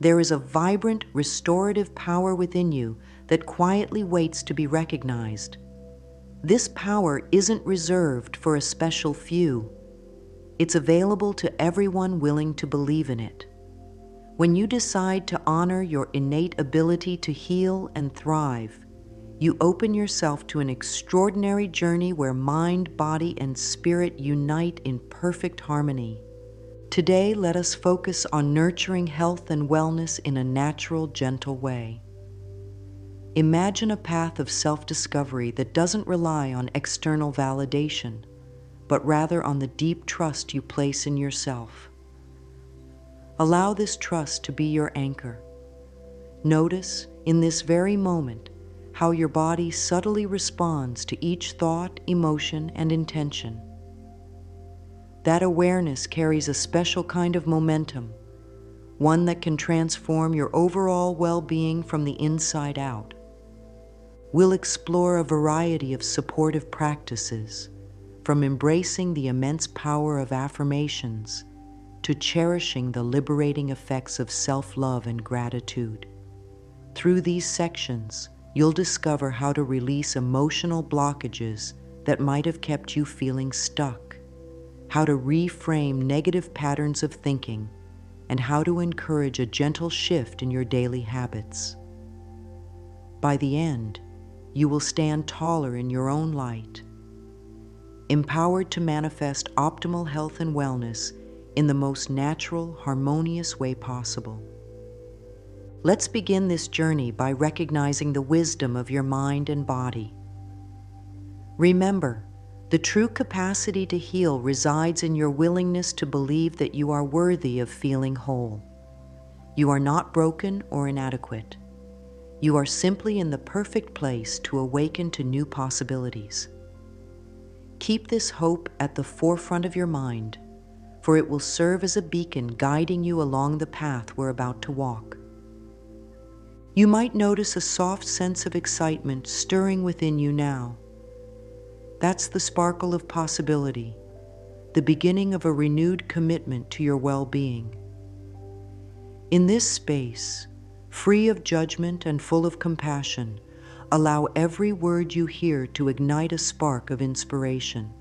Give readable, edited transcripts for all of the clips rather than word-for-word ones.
There is a vibrant, restorative power within you that quietly waits to be recognized. This power isn't reserved for a special few. It's available to everyone willing to believe in it. When you decide to honor your innate ability to heal and thrive, you open yourself to an extraordinary journey where mind, body, and spirit unite in perfect harmony. Today, let us focus on nurturing health and wellness in a natural, gentle way. Imagine a path of self-discovery that doesn't rely on external validation, but rather on the deep trust you place in yourself. Allow this trust to be your anchor. Notice, in this very moment, how your body subtly responds to each thought, emotion, and intention. That awareness carries a special kind of momentum, one that can transform your overall well-being from the inside out. We'll explore a variety of supportive practices, from embracing the immense power of affirmations to cherishing the liberating effects of self-love and gratitude. Through these sections, you'll discover how to release emotional blockages that might have kept you feeling stuck, how to reframe negative patterns of thinking, and how to encourage a gentle shift in your daily habits. By the end, you will stand taller in your own light, empowered to manifest optimal health and wellness in the most natural, harmonious way possible. Let's begin this journey by recognizing the wisdom of your mind and body. Remember, the true capacity to heal resides in your willingness to believe that you are worthy of feeling whole. You are not broken or inadequate. You are simply in the perfect place to awaken to new possibilities. Keep this hope at the forefront of your mind, for it will serve as a beacon guiding you along the path we're about to walk. You might notice a soft sense of excitement stirring within you now. That's the sparkle of possibility, the beginning of a renewed commitment to your well-being. In this space, free of judgment and full of compassion, allow every word you hear to ignite a spark of inspiration.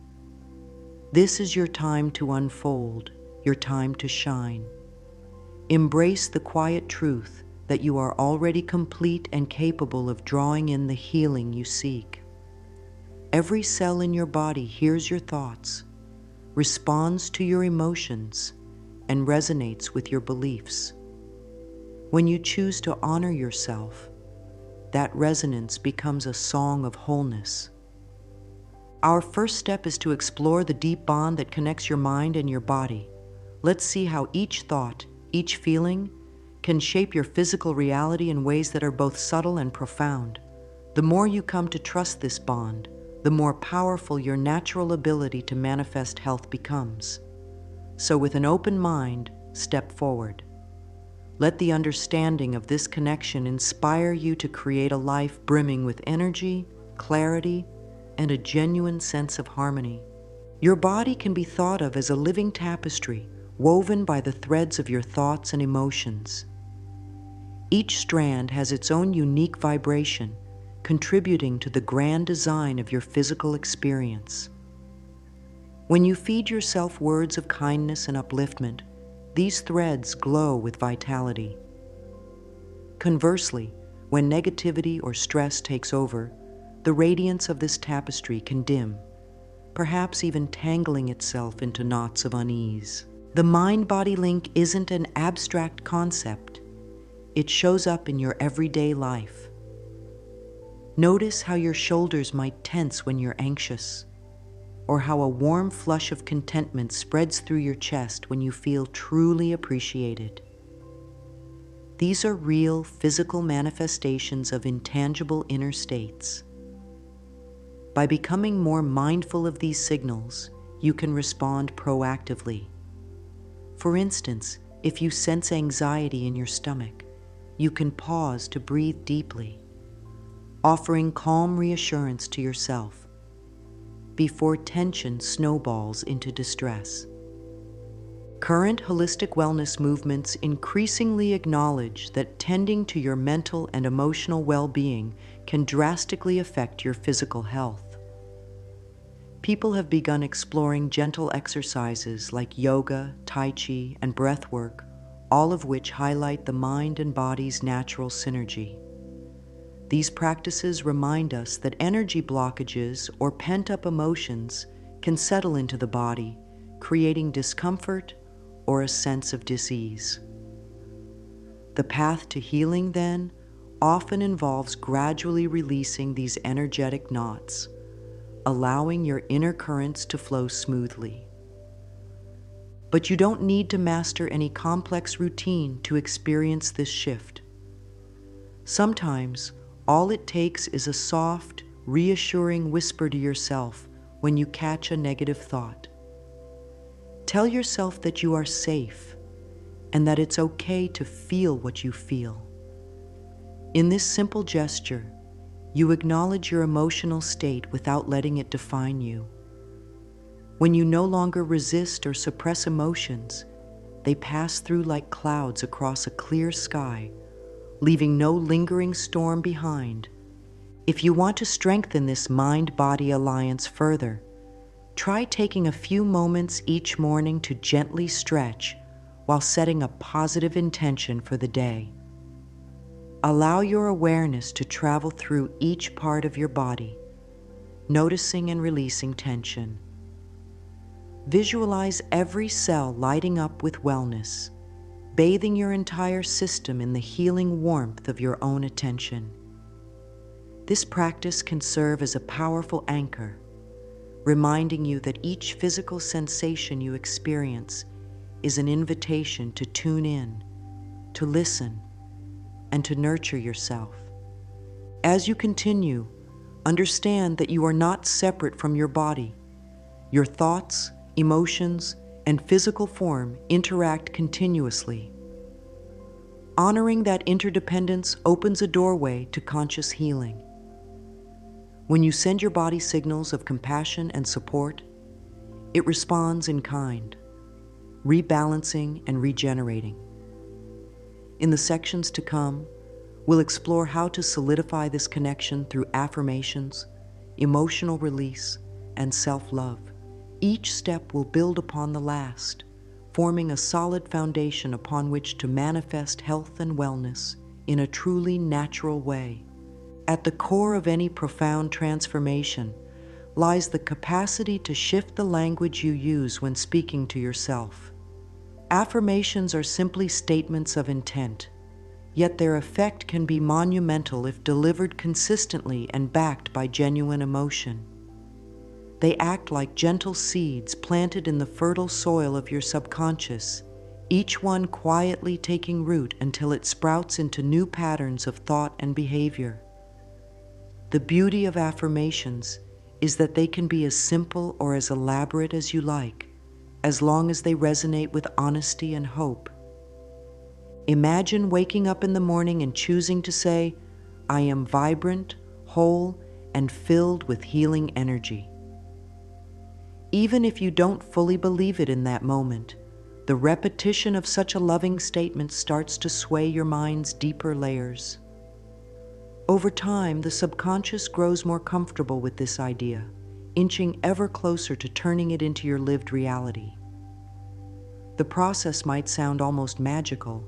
This is your time to unfold, your time to shine. Embrace the quiet truth that you are already complete and capable of drawing in the healing you seek. Every cell in your body hears your thoughts, responds to your emotions, and resonates with your beliefs. When you choose to honor yourself, that resonance becomes a song of wholeness. Our first step is to explore the deep bond that connects your mind and your body. Let's see how each thought, each feeling, can shape your physical reality in ways that are both subtle and profound. The more you come to trust this bond, the more powerful your natural ability to manifest health becomes. So with an open mind, step forward. Let the understanding of this connection inspire you to create a life brimming with energy, clarity, and a genuine sense of harmony. Your body can be thought of as a living tapestry woven by the threads of your thoughts and emotions. Each strand has its own unique vibration, contributing to the grand design of your physical experience. When you feed yourself words of kindness and upliftment, these threads glow with vitality. Conversely, when negativity or stress takes over, the radiance of this tapestry can dim, perhaps even tangling itself into knots of unease. The mind-body link isn't an abstract concept. It shows up in your everyday life. Notice how your shoulders might tense when you're anxious, or how a warm flush of contentment spreads through your chest when you feel truly appreciated. These are real physical manifestations of intangible inner states. By becoming more mindful of these signals, you can respond proactively. For instance, if you sense anxiety in your stomach, you can pause to breathe deeply, offering calm reassurance to yourself before tension snowballs into distress. Current holistic wellness movements increasingly acknowledge that tending to your mental and emotional well-being can drastically affect your physical health. People have begun exploring gentle exercises like yoga, tai chi, and breath work, all of which highlight the mind and body's natural synergy. These practices remind us that energy blockages or pent-up emotions can settle into the body, creating discomfort or a sense of dis-ease. The path to healing, then, often involves gradually releasing these energetic knots, allowing your inner currents to flow smoothly. But you don't need to master any complex routine to experience this shift. Sometimes, all it takes is a soft, reassuring whisper to yourself when you catch a negative thought. Tell yourself that you are safe and that it's okay to feel what you feel. In this simple gesture, you acknowledge your emotional state without letting it define you. When you no longer resist or suppress emotions, they pass through like clouds across a clear sky, leaving no lingering storm behind. If you want to strengthen this mind-body alliance further, try taking a few moments each morning to gently stretch while setting a positive intention for the day. Allow your awareness to travel through each part of your body, noticing and releasing tension. Visualize every cell lighting up with wellness, bathing your entire system in the healing warmth of your own attention. This practice can serve as a powerful anchor, reminding you that each physical sensation you experience is an invitation to tune in, to listen, and to nurture yourself. As you continue, understand that you are not separate from your body. Your thoughts, emotions, and physical form interact continuously. Honoring that interdependence opens a doorway to conscious healing. When you send your body signals of compassion and support, it responds in kind, rebalancing and regenerating. In the sections to come, we'll explore how to solidify this connection through affirmations, emotional release, and self-love. Each step will build upon the last, forming a solid foundation upon which to manifest health and wellness in a truly natural way. At the core of any profound transformation lies the capacity to shift the language you use when speaking to yourself. Affirmations are simply statements of intent, yet their effect can be monumental if delivered consistently and backed by genuine emotion. They act like gentle seeds planted in the fertile soil of your subconscious, each one quietly taking root until it sprouts into new patterns of thought and behavior. The beauty of affirmations is that they can be as simple or as elaborate as you like, as long as they resonate with honesty and hope. Imagine waking up in the morning and choosing to say, "I am vibrant, whole, and filled with healing energy." Even if you don't fully believe it in that moment, the repetition of such a loving statement starts to sway your mind's deeper layers. Over time, the subconscious grows more comfortable with this idea, inching ever closer to turning it into your lived reality. The process might sound almost magical,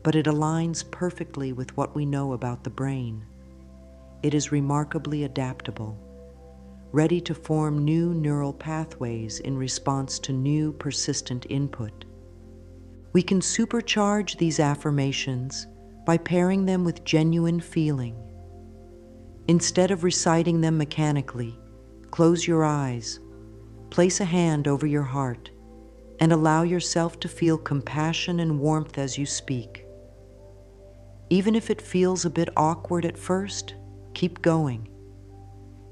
but it aligns perfectly with what we know about the brain. It is remarkably adaptable, ready to form new neural pathways in response to new persistent input. We can supercharge these affirmations by pairing them with genuine feeling. Instead of reciting them mechanically, close your eyes, place a hand over your heart, and allow yourself to feel compassion and warmth as you speak. Even if it feels a bit awkward at first, keep going.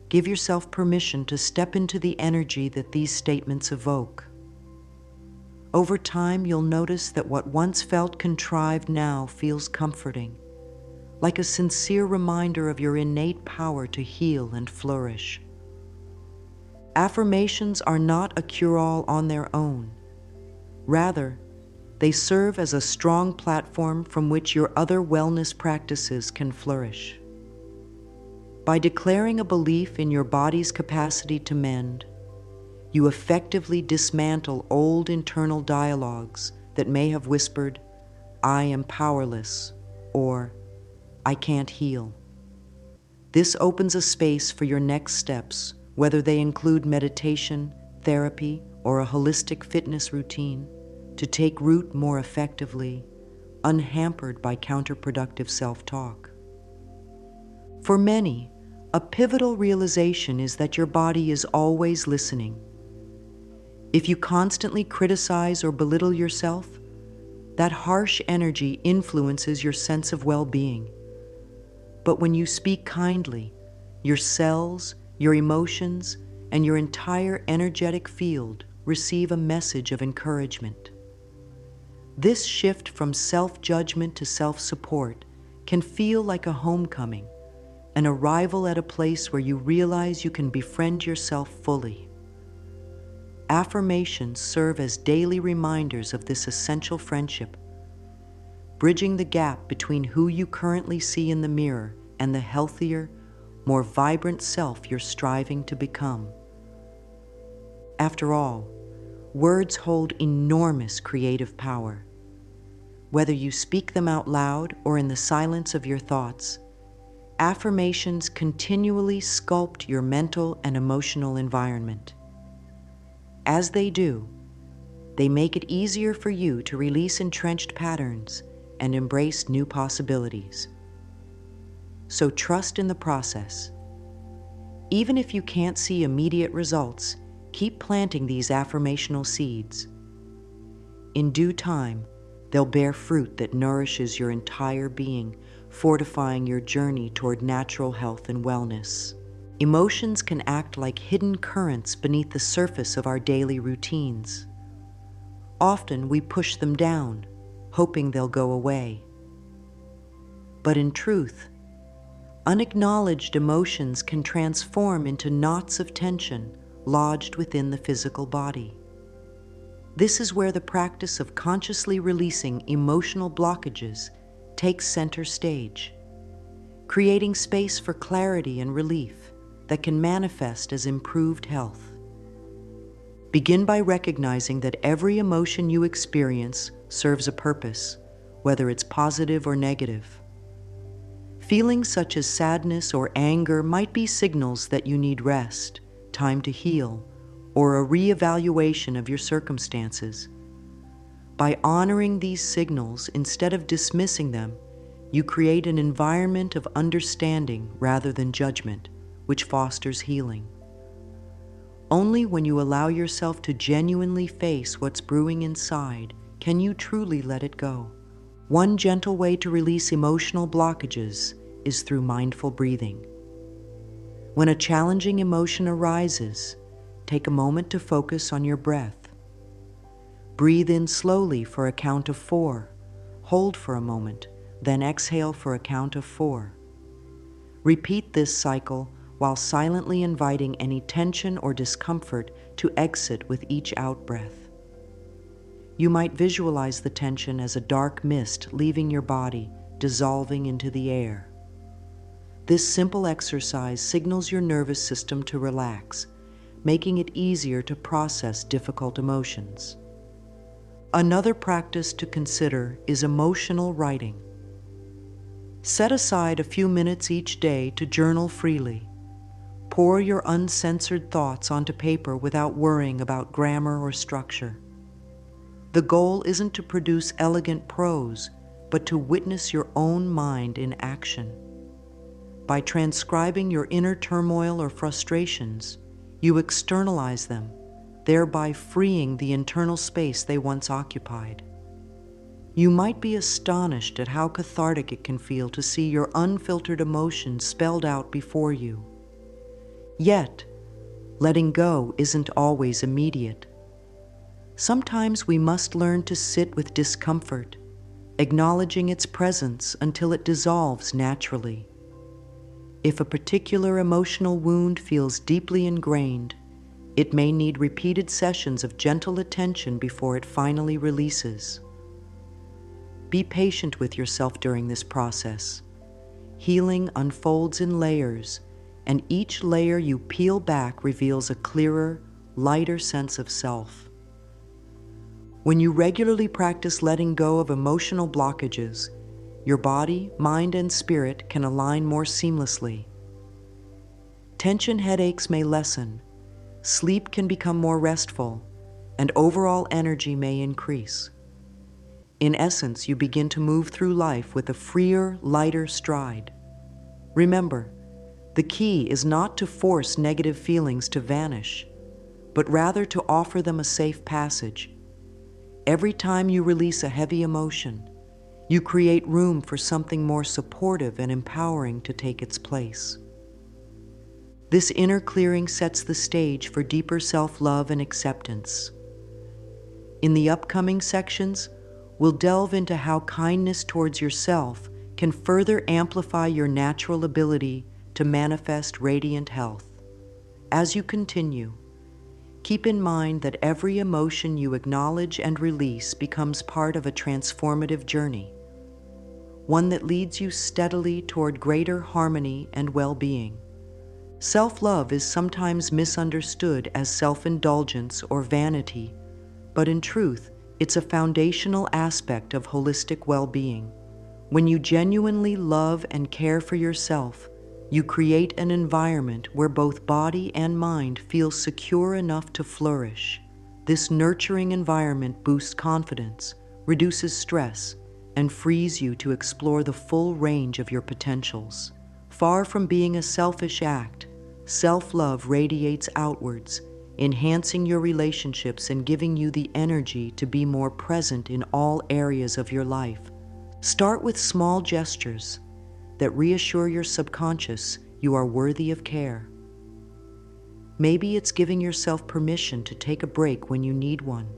Give yourself permission to step into the energy that these statements evoke. Over time, you'll notice that what once felt contrived now feels comforting, like a sincere reminder of your innate power to heal and flourish. Affirmations are not a cure-all on their own. Rather, they serve as a strong platform from which your other wellness practices can flourish. By declaring a belief in your body's capacity to mend, you effectively dismantle old internal dialogues that may have whispered, "I am powerless," or "I can't heal." This opens a space for your next steps, whether they include meditation, therapy, or a holistic fitness routine, to take root more effectively, unhampered by counterproductive self-talk. For many, a pivotal realization is that your body is always listening. If you constantly criticize or belittle yourself, that harsh energy influences your sense of well-being. But when you speak kindly, your cells, your emotions, and your entire energetic field receive a message of encouragement. This shift from self-judgment to self-support can feel like a homecoming, an arrival at a place where you realize you can befriend yourself fully. Affirmations serve as daily reminders of this essential friendship, bridging the gap between who you currently see in the mirror and the healthier, more vibrant self you're striving to become. After all, words hold enormous creative power. Whether you speak them out loud or in the silence of your thoughts, affirmations continually sculpt your mental and emotional environment. As they do, they make it easier for you to release entrenched patterns and embrace new possibilities. So trust in the process. Even if you can't see immediate results, keep planting these affirmational seeds. In due time, they'll bear fruit that nourishes your entire being, fortifying your journey toward natural health and wellness. Emotions can act like hidden currents beneath the surface of our daily routines. Often we push them down, hoping they'll go away. But in truth, unacknowledged emotions can transform into knots of tension lodged within the physical body. This is where the practice of consciously releasing emotional blockages takes center stage, creating space for clarity and relief that can manifest as improved health. Begin by recognizing that every emotion you experience serves a purpose, whether it's positive or negative. Feelings such as sadness or anger might be signals that you need rest, time to heal, or a reevaluation of your circumstances. By honoring these signals instead of dismissing them, you create an environment of understanding rather than judgment, which fosters healing. Only when you allow yourself to genuinely face what's brewing inside can you truly let it go. One gentle way to release emotional blockages is through mindful breathing. When a challenging emotion arises, take a moment to focus on your breath. Breathe in slowly for a count of 4, hold for a moment, then exhale for a count of 4. Repeat this cycle while silently inviting any tension or discomfort to exit with each out-breath. You might visualize the tension as a dark mist leaving your body, dissolving into the air. This simple exercise signals your nervous system to relax, making it easier to process difficult emotions. Another practice to consider is emotional writing. Set aside a few minutes each day to journal freely. Pour your uncensored thoughts onto paper without worrying about grammar or structure. The goal isn't to produce elegant prose, but to witness your own mind in action. By transcribing your inner turmoil or frustrations, you externalize them, thereby freeing the internal space they once occupied. You might be astonished at how cathartic it can feel to see your unfiltered emotions spelled out before you. Yet, letting go isn't always immediate. Sometimes we must learn to sit with discomfort, acknowledging its presence until it dissolves naturally. If a particular emotional wound feels deeply ingrained, It may need repeated sessions of gentle attention before it finally releases. Be patient with yourself during this process. Healing unfolds in layers, and each layer you peel back reveals a clearer, lighter sense of self. When you regularly practice letting go of emotional blockages, your body, mind, and spirit can align more seamlessly. Tension headaches may lessen, sleep can become more restful, and overall energy may increase. In essence, you begin to move through life with a freer, lighter stride. Remember, the key is not to force negative feelings to vanish, but rather to offer them a safe passage. Every time you release a heavy emotion, you create room for something more supportive and empowering to take its place. This inner clearing sets the stage for deeper self-love and acceptance. In the upcoming sections, we'll delve into how kindness towards yourself can further amplify your natural ability to manifest radiant health. As you continue, keep in mind that every emotion you acknowledge and release becomes part of a transformative journey, one that leads you steadily toward greater harmony and well-being. Self-love is sometimes misunderstood as self-indulgence or vanity, but in truth, it's a foundational aspect of holistic well-being. When you genuinely love and care for yourself, you create an environment where both body and mind feel secure enough to flourish. This nurturing environment boosts confidence, reduces stress, and frees you to explore the full range of your potentials. Far from being a selfish act, self-love radiates outwards, enhancing your relationships and giving you the energy to be more present in all areas of your life. Start with small gestures that reassure your subconscious you are worthy of care. Maybe it's giving yourself permission to take a break when you need one,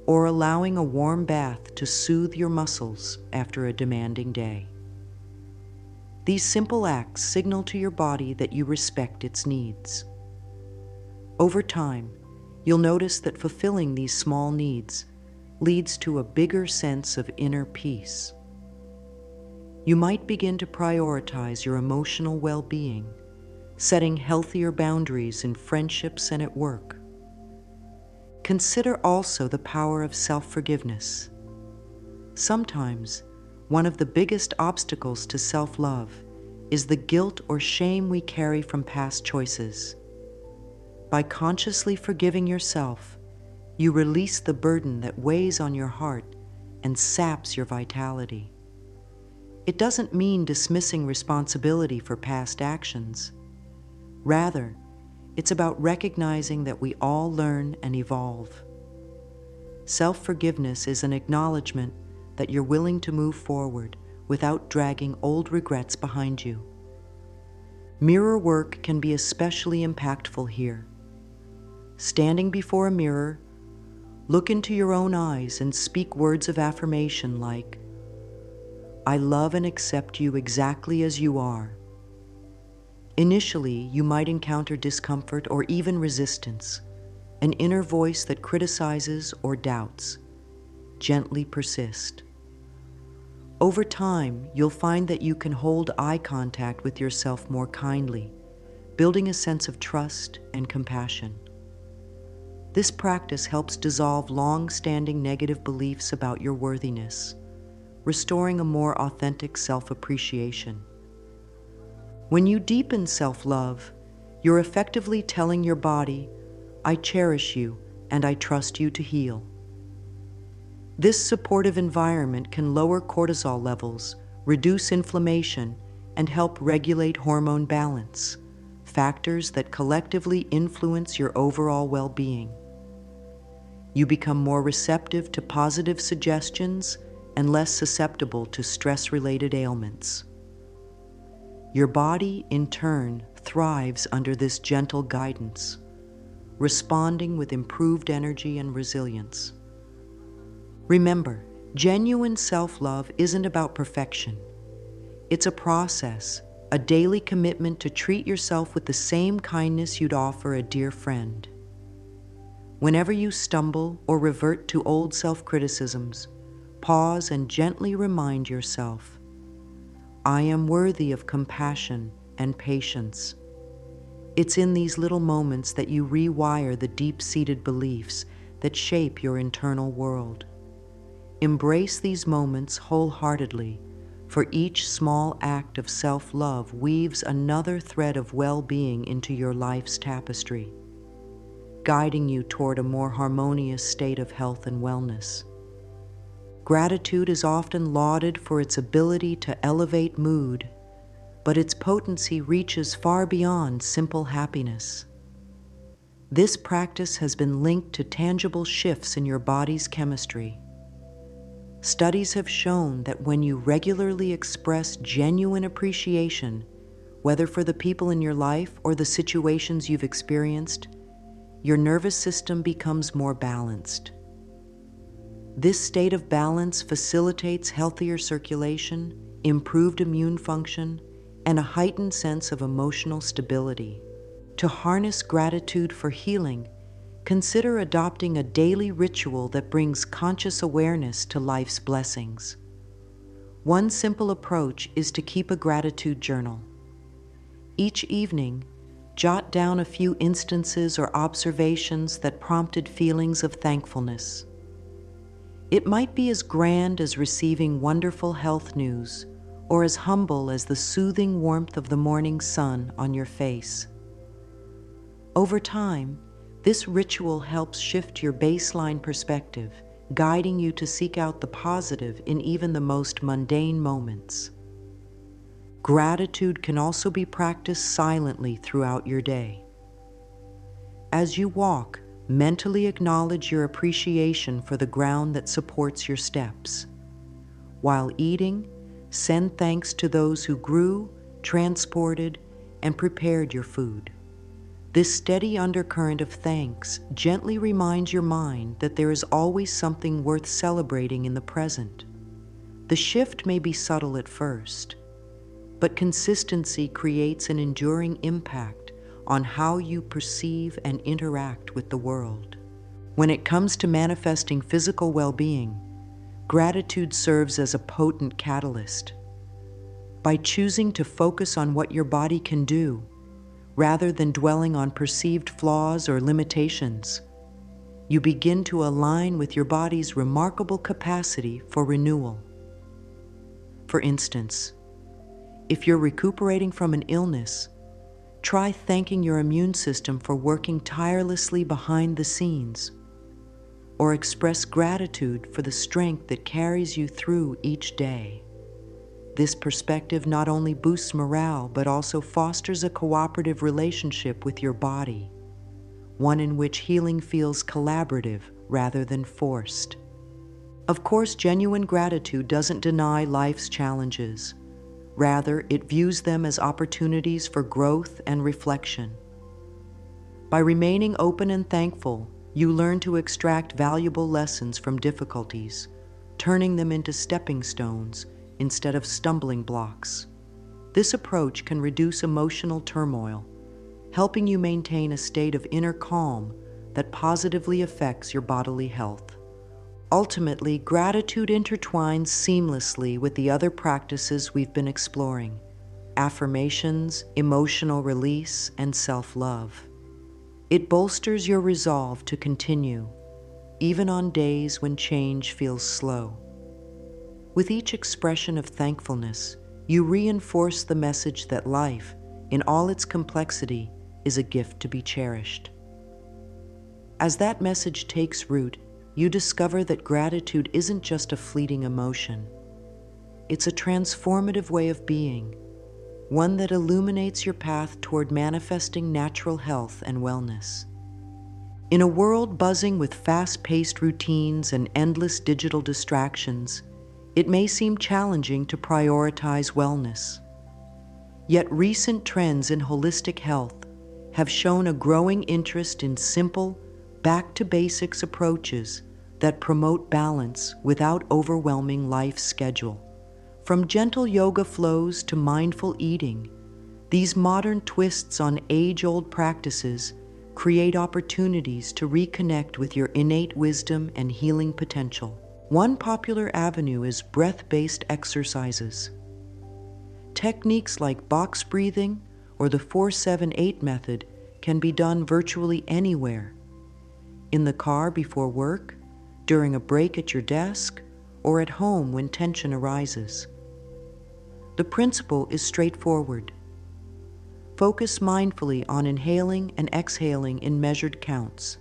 or allowing a warm bath to soothe your muscles after a demanding day. These simple acts signal to your body that you respect its needs. Over time, you'll notice that fulfilling these small needs leads to a bigger sense of inner peace. You might begin to prioritize your emotional well-being, setting healthier boundaries in friendships and at work. Consider also the power of self-forgiveness. Sometimes, one of the biggest obstacles to self-love is the guilt or shame we carry from past choices. By consciously forgiving yourself, you release the burden that weighs on your heart and saps your vitality. It doesn't mean dismissing responsibility for past actions. Rather, it's about recognizing that we all learn and evolve. Self-forgiveness is an acknowledgement that you're willing to move forward without dragging old regrets behind you. Mirror work can be especially impactful here. Standing before a mirror, look into your own eyes and speak words of affirmation like, "I love and accept you exactly as you are." Initially, you might encounter discomfort or even resistance, an inner voice that criticizes or doubts. Gently persist. Over time, you'll find that you can hold eye contact with yourself more kindly, building a sense of trust and compassion. This practice helps dissolve long-standing negative beliefs about your worthiness, restoring a more authentic self-appreciation. When you deepen self-love, you're effectively telling your body, "I cherish you and I trust you to heal." This supportive environment can lower cortisol levels, reduce inflammation, and help regulate hormone balance, factors that collectively influence your overall well-being. You become more receptive to positive suggestions and less susceptible to stress-related ailments. Your body, in turn, thrives under this gentle guidance, responding with improved energy and resilience. Remember, genuine self-love isn't about perfection. It's a process, a daily commitment to treat yourself with the same kindness you'd offer a dear friend. Whenever you stumble or revert to old self-criticisms, pause and gently remind yourself, I am worthy of compassion and patience. It's in these little moments that you rewire the deep-seated beliefs that shape your internal world. Embrace these moments wholeheartedly, for each small act of self-love weaves another thread of well-being into your life's tapestry, guiding you toward a more harmonious state of health and wellness. Gratitude is often lauded for its ability to elevate mood, but its potency reaches far beyond simple happiness. This practice has been linked to tangible shifts in your body's chemistry. Studies have shown that when you regularly express genuine appreciation, whether for the people in your life or the situations you've experienced, your nervous system becomes more balanced. This state of balance facilitates healthier circulation, improved immune function, and a heightened sense of emotional stability. To harness gratitude for healing, consider adopting a daily ritual that brings conscious awareness to life's blessings. One simple approach is to keep a gratitude journal. Each evening, jot down a few instances or observations that prompted feelings of thankfulness. It might be as grand as receiving wonderful health news, or as humble as the soothing warmth of the morning sun on your face. Over time, this ritual helps shift your baseline perspective, guiding you to seek out the positive in even the most mundane moments. Gratitude can also be practiced silently throughout your day. As you walk, mentally acknowledge your appreciation for the ground that supports your steps. While eating, send thanks to those who grew, transported, and prepared your food. This steady undercurrent of thanks gently reminds your mind that there is always something worth celebrating in the present. The shift may be subtle at first, but consistency creates an enduring impact on how you perceive and interact with the world. When it comes to manifesting physical well-being, gratitude serves as a potent catalyst. By choosing to focus on what your body can do, rather than dwelling on perceived flaws or limitations, you begin to align with your body's remarkable capacity for renewal. For instance, if you're recuperating from an illness, try thanking your immune system for working tirelessly behind the scenes, or express gratitude for the strength that carries you through each day. This perspective not only boosts morale, but also fosters a cooperative relationship with your body, one in which healing feels collaborative rather than forced. Of course, genuine gratitude doesn't deny life's challenges. Rather, it views them as opportunities for growth and reflection. By remaining open and thankful, you learn to extract valuable lessons from difficulties, turning them into stepping stones instead of stumbling blocks. This approach can reduce emotional turmoil, helping you maintain a state of inner calm that positively affects your bodily health. Ultimately, gratitude intertwines seamlessly with the other practices we've been exploring: affirmations, emotional release, and self-love. It bolsters your resolve to continue, even on days when change feels slow. With each expression of thankfulness, you reinforce the message that life, in all its complexity, is a gift to be cherished. As that message takes root, you discover that gratitude isn't just a fleeting emotion. It's a transformative way of being, one that illuminates your path toward manifesting natural health and wellness. In a world buzzing with fast-paced routines and endless digital distractions, it may seem challenging to prioritize wellness. Yet recent trends in holistic health have shown a growing interest in simple, back-to-basics approaches that promote balance without overwhelming life's schedule. From gentle yoga flows to mindful eating, these modern twists on age-old practices create opportunities to reconnect with your innate wisdom and healing potential. One popular avenue is breath-based exercises. Techniques like box breathing or the 4-7-8 method can be done virtually anywhere. In the car before work, during a break at your desk, or at home when tension arises. The principle is straightforward. Focus mindfully on inhaling and exhaling in measured counts.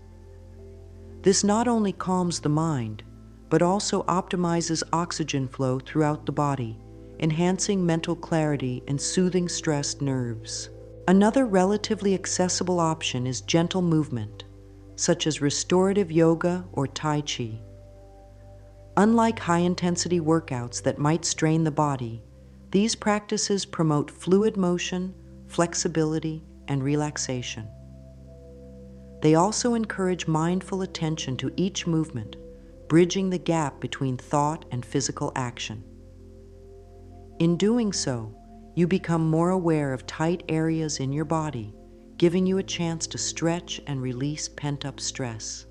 This not only calms the mind, but also optimizes oxygen flow throughout the body, enhancing mental clarity and soothing stressed nerves. Another relatively accessible option is gentle movement, such as restorative yoga or Tai Chi. Unlike high-intensity workouts that might strain the body, these practices promote fluid motion, flexibility, and relaxation. They also encourage mindful attention to each movement, bridging the gap between thought and physical action. In doing so, you become more aware of tight areas in your body, giving you a chance to stretch and release pent-up stress.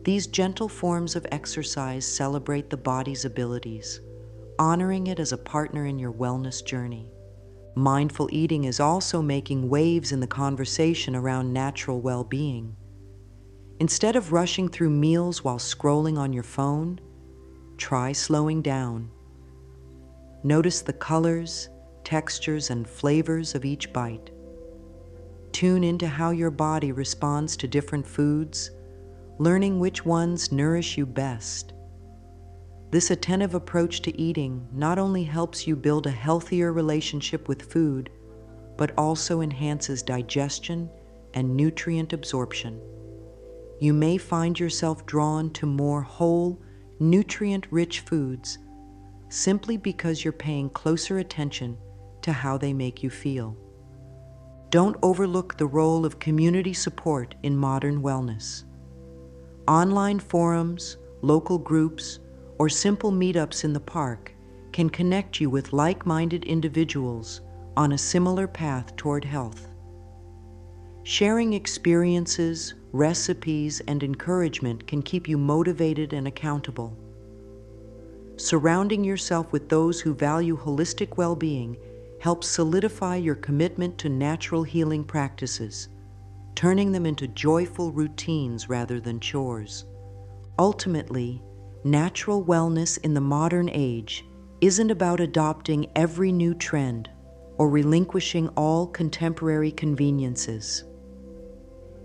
These gentle forms of exercise celebrate the body's abilities, honoring it as a partner in your wellness journey. Mindful eating is also making waves in the conversation around natural well-being. Instead of rushing through meals while scrolling on your phone, try slowing down. Notice the colors, textures, and flavors of each bite. Tune into how your body responds to different foods, learning which ones nourish you best. This attentive approach to eating not only helps you build a healthier relationship with food, but also enhances digestion and nutrient absorption. You may find yourself drawn to more whole, nutrient-rich foods simply because you're paying closer attention to how they make you feel. Don't overlook the role of community support in modern wellness. Online forums, local groups, or simple meetups in the park can connect you with like-minded individuals on a similar path toward health. Sharing experiences, recipes, and encouragement can keep you motivated and accountable. Surrounding yourself with those who value holistic well-being helps solidify your commitment to natural healing practices, turning them into joyful routines rather than chores. Ultimately, natural wellness in the modern age isn't about adopting every new trend or relinquishing all contemporary conveniences.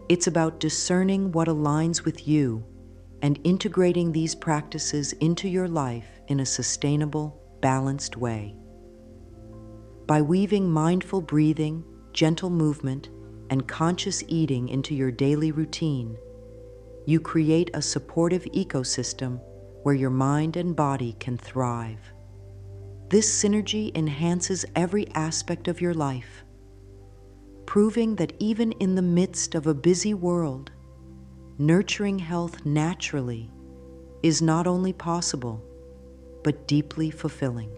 It's about discerning what aligns with you and integrating these practices into your life in a sustainable, balanced way. By weaving mindful breathing, gentle movement, and conscious eating into your daily routine, you create a supportive ecosystem where your mind and body can thrive. This synergy enhances every aspect of your life, proving that even in the midst of a busy world, nurturing health naturally is not only possible, but deeply fulfilling.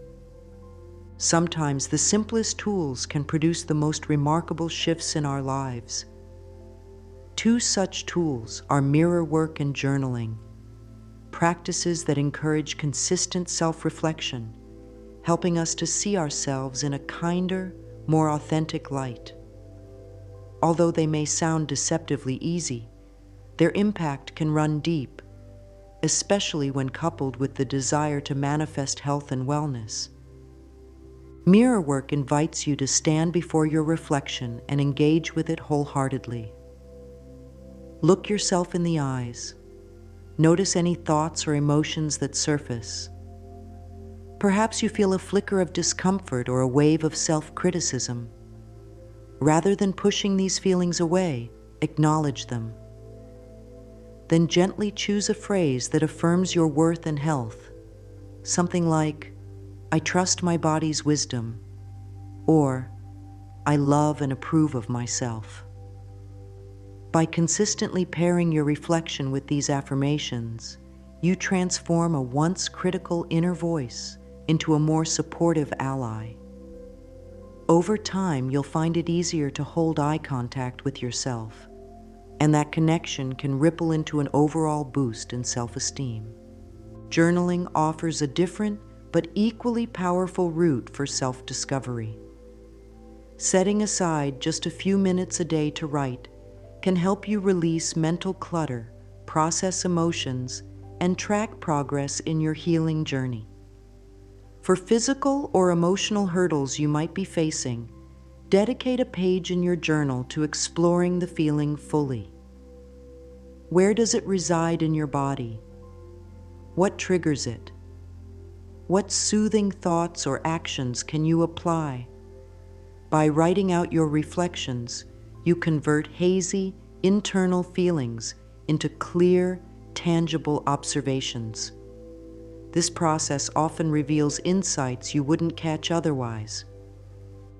Sometimes the simplest tools can produce the most remarkable shifts in our lives. Two such tools are mirror work and journaling, practices that encourage consistent self-reflection, helping us to see ourselves in a kinder, more authentic light. Although they may sound deceptively easy, their impact can run deep, especially when coupled with the desire to manifest health and wellness. Mirror work invites you to stand before your reflection and engage with it wholeheartedly. Look yourself in the eyes. Notice any thoughts or emotions that surface. Perhaps you feel a flicker of discomfort or a wave of self-criticism. Rather than pushing these feelings away, acknowledge them. Then gently choose a phrase that affirms your worth and health. Something like, "I trust my body's wisdom," or "I love and approve of myself." By consistently pairing your reflection with these affirmations, you transform a once critical inner voice into a more supportive ally. Over time, you'll find it easier to hold eye contact with yourself, and that connection can ripple into an overall boost in self-esteem. Journaling offers a different but equally powerful route for self-discovery. Setting aside just a few minutes a day to write can help you release mental clutter, process emotions, and track progress in your healing journey. For physical or emotional hurdles you might be facing, dedicate a page in your journal to exploring the feeling fully. Where does it reside in your body? What triggers it? What soothing thoughts or actions can you apply? By writing out your reflections, you convert hazy, internal feelings into clear, tangible observations. This process often reveals insights you wouldn't catch otherwise.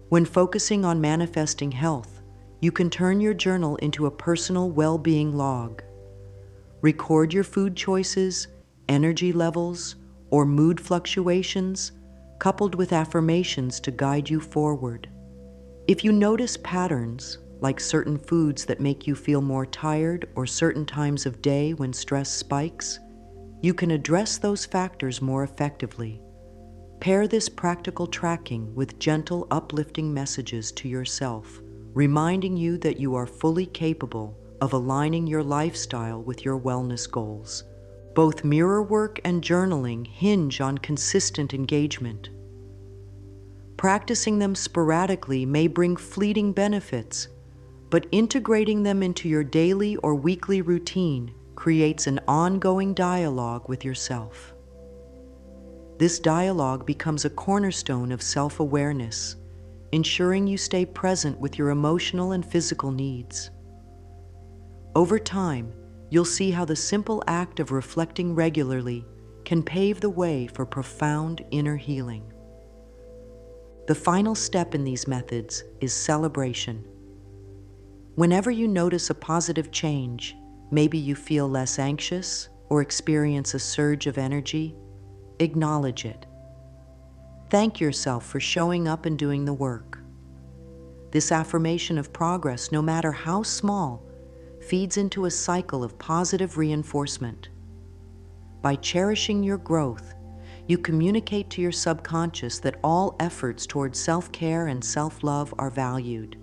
When focusing on manifesting health, you can turn your journal into a personal well-being log. Record your food choices, energy levels, or mood fluctuations, coupled with affirmations to guide you forward. If you notice patterns, like certain foods that make you feel more tired or certain times of day when stress spikes, you can address those factors more effectively. Pair this practical tracking with gentle, uplifting messages to yourself, reminding you that you are fully capable of aligning your lifestyle with your wellness goals. Both mirror work and journaling hinge on consistent engagement. Practicing them sporadically may bring fleeting benefits, but integrating them into your daily or weekly routine creates an ongoing dialogue with yourself. This dialogue becomes a cornerstone of self-awareness, ensuring you stay present with your emotional and physical needs. Over time, you'll see how the simple act of reflecting regularly can pave the way for profound inner healing. The final step in these methods is celebration. Whenever you notice a positive change, maybe you feel less anxious or experience a surge of energy, acknowledge it. Thank yourself for showing up and doing the work. This affirmation of progress, no matter how small, feeds into a cycle of positive reinforcement. By cherishing your growth, you communicate to your subconscious that all efforts towards self-care and self-love are valued.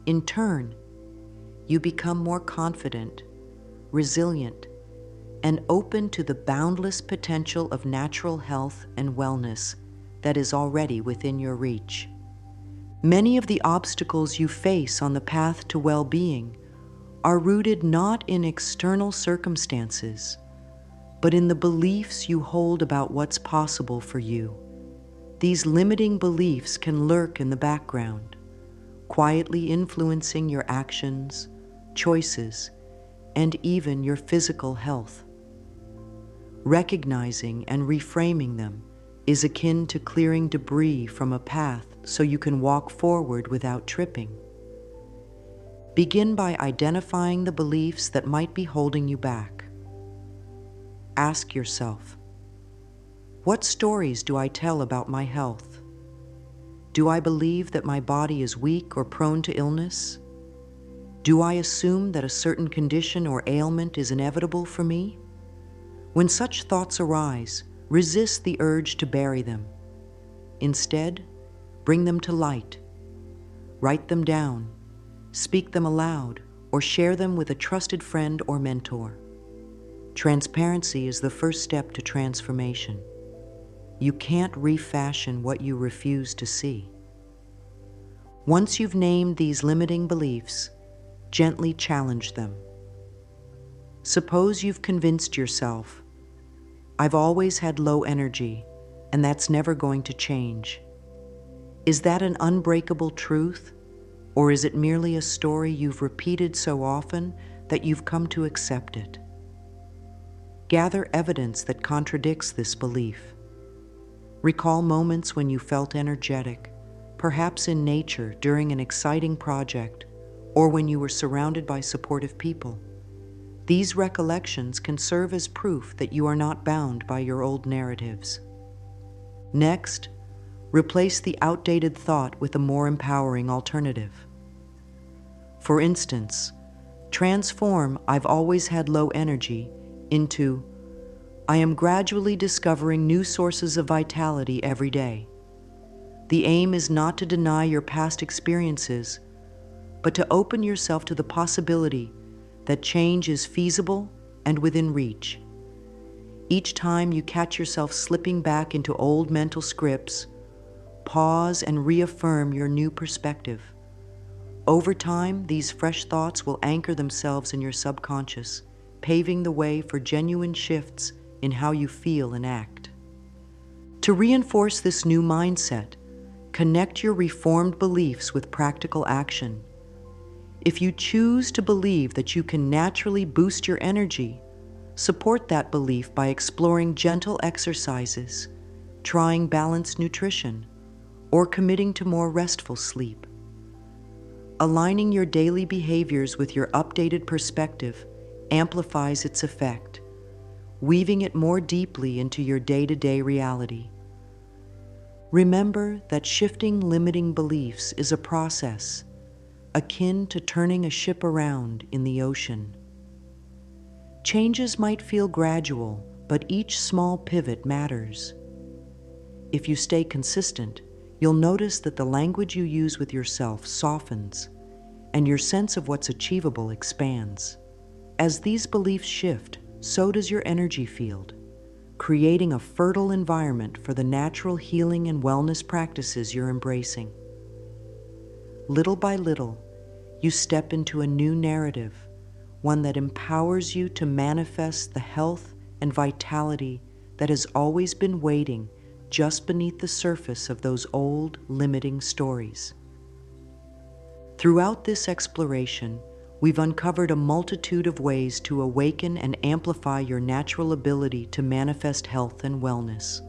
In turn, you become more confident, resilient, and open to the boundless potential of natural health and wellness that is already within your reach. Many of the obstacles you face on the path to well-being are rooted not in external circumstances, but in the beliefs you hold about what's possible for you. These limiting beliefs can lurk in the background, quietly influencing your actions, choices, and even your physical health. Recognizing and reframing them is akin to clearing debris from a path so you can walk forward without tripping. Begin by identifying the beliefs that might be holding you back. Ask yourself, what stories do I tell about my health? Do I believe that my body is weak or prone to illness? Do I assume that a certain condition or ailment is inevitable for me? When such thoughts arise, resist the urge to bury them. Instead, bring them to light. Write them down, speak them aloud, or share them with a trusted friend or mentor. Transparency is the first step to transformation. You can't refashion what you refuse to see. Once you've named these limiting beliefs, gently challenge them. Suppose you've convinced yourself, I've always had low energy, and that's never going to change. Is that an unbreakable truth, or is it merely a story you've repeated so often that you've come to accept it? Gather evidence that contradicts this belief. Recall moments when you felt energetic, perhaps in nature during an exciting project, or when you were surrounded by supportive people. These recollections can serve as proof that you are not bound by your old narratives. Next, replace the outdated thought with a more empowering alternative. For instance, Transform "I've always had low energy" into "I am gradually discovering new sources of vitality every day." The aim is not to deny your past experiences, but to open yourself to the possibility that change is feasible and within reach. Each time you catch yourself slipping back into old mental scripts, pause and reaffirm your new perspective. Over time, these fresh thoughts will anchor themselves in your subconscious, paving the way for genuine shifts in how you feel and act. To reinforce this new mindset, connect your reformed beliefs with practical action. If you choose to believe that you can naturally boost your energy, support that belief by exploring gentle exercises, trying balanced nutrition, or committing to more restful sleep. Aligning your daily behaviors with your updated perspective amplifies its effect, weaving it more deeply into your day-to-day reality. Remember that shifting limiting beliefs is a process, akin to turning a ship around in the ocean. Changes might feel gradual, but each small pivot matters. If you stay consistent, you'll notice that the language you use with yourself softens, and your sense of what's achievable expands. As these beliefs shift, so does your energy field, creating a fertile environment for the natural healing and wellness practices you're embracing. Little by little, you step into a new narrative, one that empowers you to manifest the health and vitality that has always been waiting just beneath the surface of those old, limiting stories. Throughout this exploration, we've uncovered a multitude of ways to awaken and amplify your natural ability to manifest health and wellness.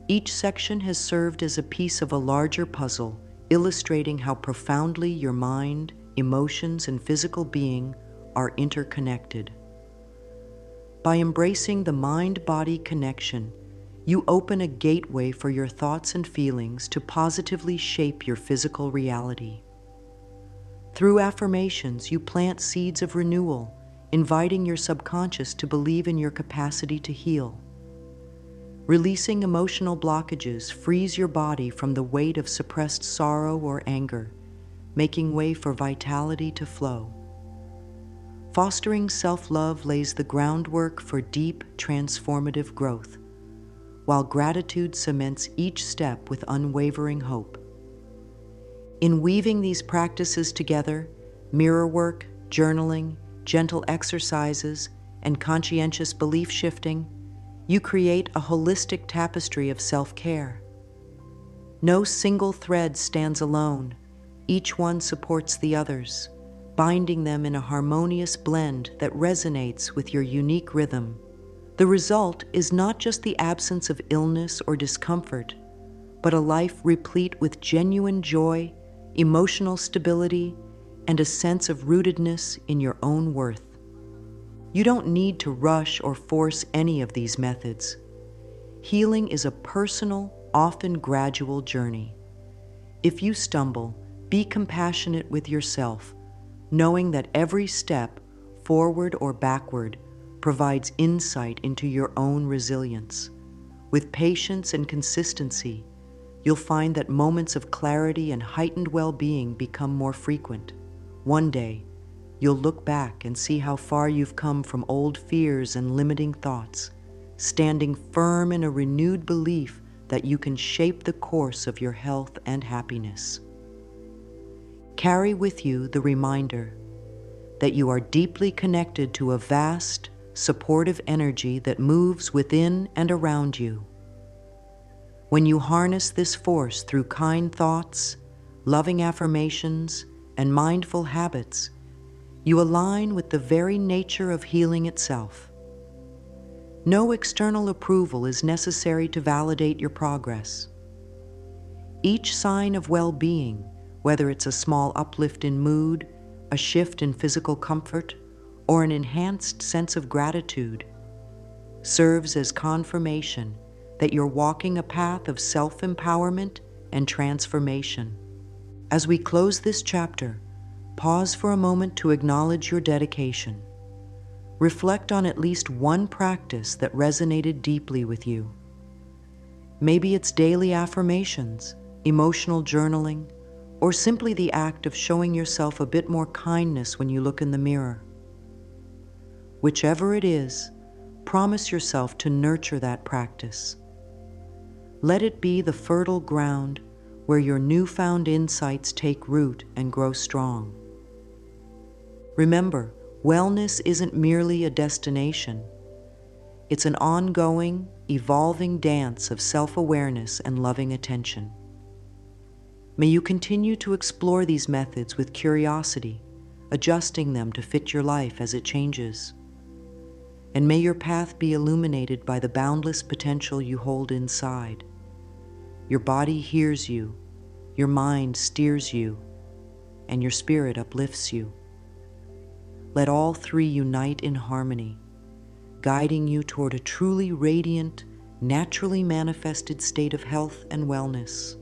Each section has served as a piece of a larger puzzle, illustrating how profoundly your mind, emotions, and physical being are interconnected. By embracing the mind-body connection, you open a gateway for your thoughts and feelings to positively shape your physical reality. Through affirmations, you plant seeds of renewal, inviting your subconscious to believe in your capacity to heal. Releasing emotional blockages frees your body from the weight of suppressed sorrow or anger, making way for vitality to flow. Fostering self-love lays the groundwork for deep, transformative growth, while gratitude cements each step with unwavering hope. In weaving these practices together, mirror work, journaling, gentle exercises, and conscientious belief shifting, you create a holistic tapestry of self-care. No single thread stands alone. Each one supports the others, binding them in a harmonious blend that resonates with your unique rhythm. The result is not just the absence of illness or discomfort, but a life replete with genuine joy, emotional stability, and a sense of rootedness in your own worth. You don't need to rush or force any of these methods. Healing is a personal, often gradual journey. If you stumble, be compassionate with yourself, knowing that every step, forward or backward, provides insight into your own resilience. With patience and consistency, you'll find that moments of clarity and heightened well-being become more frequent. One day, you'll look back and see how far you've come from old fears and limiting thoughts, standing firm in a renewed belief that you can shape the course of your health and happiness. Carry with you the reminder that you are deeply connected to a vast, supportive energy that moves within and around you. When you harness this force through kind thoughts, loving affirmations, and mindful habits, you align with the very nature of healing itself. No external approval is necessary to validate your progress. Each sign of well-being, whether it's a small uplift in mood, a shift in physical comfort, or an enhanced sense of gratitude, serves as confirmation that you're walking a path of self-empowerment and transformation. As we close this chapter, Pause for a moment to acknowledge your dedication. Reflect on at least one practice that resonated deeply with you. Maybe it's daily affirmations, emotional journaling, or simply the act of showing yourself a bit more kindness when you look in the mirror. Whichever it is, promise yourself to nurture that practice. Let it be the fertile ground where your newfound insights take root and grow strong. Remember, wellness isn't merely a destination. It's an ongoing, evolving dance of self-awareness and loving attention. May you continue to explore these methods with curiosity, adjusting them to fit your life as it changes. And may your path be illuminated by the boundless potential you hold inside. Your body hears you, your mind steers you, and your spirit uplifts you. Let all three unite in harmony, guiding you toward a truly radiant, naturally manifested state of health and wellness.